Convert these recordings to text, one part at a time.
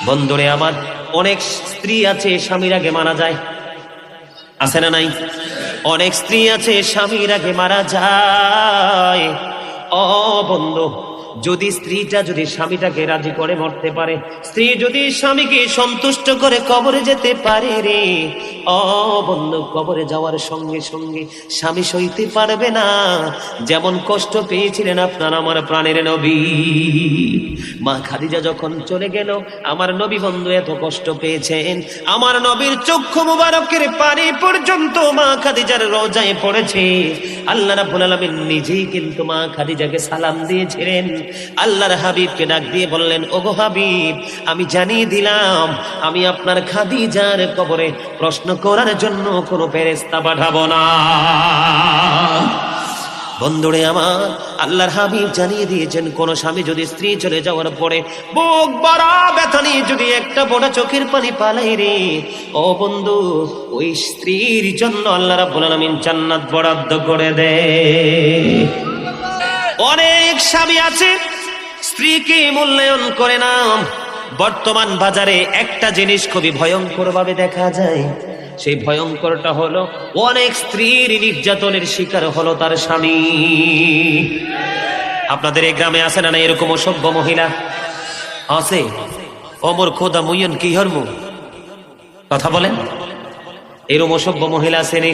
বন্ধুরে আমার, অনেক স্ত্রী আছে স্বামীর আগে মারা যায়, আছে না নাই? অনেক স্ত্রী আছে স্বামীর আগে মারা যায়। ও বন্ধু, যদি স্ত্রীটা যদি স্বামীটাকে রাজি করে মরতে পারে, স্ত্রী যদি স্বামীকে সন্তুষ্ট করে কবরে যেতে পারে রে, ও বন্ধু, কবরে যাওয়ার সঙ্গে সঙ্গে স্বামী সইতে পারবে না। যেমন কষ্ট পেয়েছিলেন আপনার আমার প্রাণের নবী মা খাদিজা যখন চলে গেল, আমার নবী বন্ধু এত কষ্ট পেয়েছেন, আমার নবীর চক্ষু মুবারকের পানি পর্যন্ত মা খাদিজার রোজায় পড়েছে। আল্লাহ রাব্বুল আলামিন নিজেই কিন্তু মা খাদিজাকে সালাম দিয়েছিলেন। আল্লাহর হাবিবকে ডাক দিয়ে বললেন, ওগো হাবিব, আমি জানিয়ে দিলাম আমি আপনার খাদিজার কবরে প্রশ্ন করার জন্য কোনো ফেরেশতা পাঠাবো না। বন্ধুরে আমার, আল্লাহর হাবিব জানিয়ে দিয়েছেন, কোন স্বামী যদি স্ত্রী চলে যাওয়ার পরে বুক ভরা ব্যথা নিয়ে যদি একটা বড় চোখের পানি পালাই রে, ও বন্ধু, ওই স্ত্রীর জন্য আল্লাহ রাব্বুল আলামিন জান্নাত বরাদ্দ করে দেয়। অনেক স্বামী আছে স্ত্রীকে মূল্যায়ন করে না। বর্তমান বাজারে একটা জিনিস খুবই ভয়ঙ্কর ভাবে দেখা যায়, সেই ভয়ঙ্করটা হলো অনেক স্ত্রীর নির্যাতনের শিকার হলো তার স্বামী। আপনাদের এই গ্রামে আছে না না এরকম অসভ্য মহিলা? আছে। অমর খোদা মুইয়ন কি হরমু, কথা বলেন। এরকম অসভ্য মহিলা আছে নি?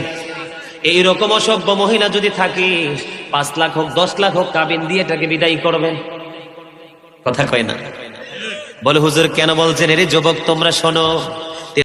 এইরকম অসভ্য মহিলা যদি থাকে, 5 লাখ হোক 10 লাখ হোক কাবিন দিয়ে এটাকে বিদায় করবেন। কথা কয় না? বলে হুজুর কেন বলছেন? এরে যুবক তোমরা শোনো,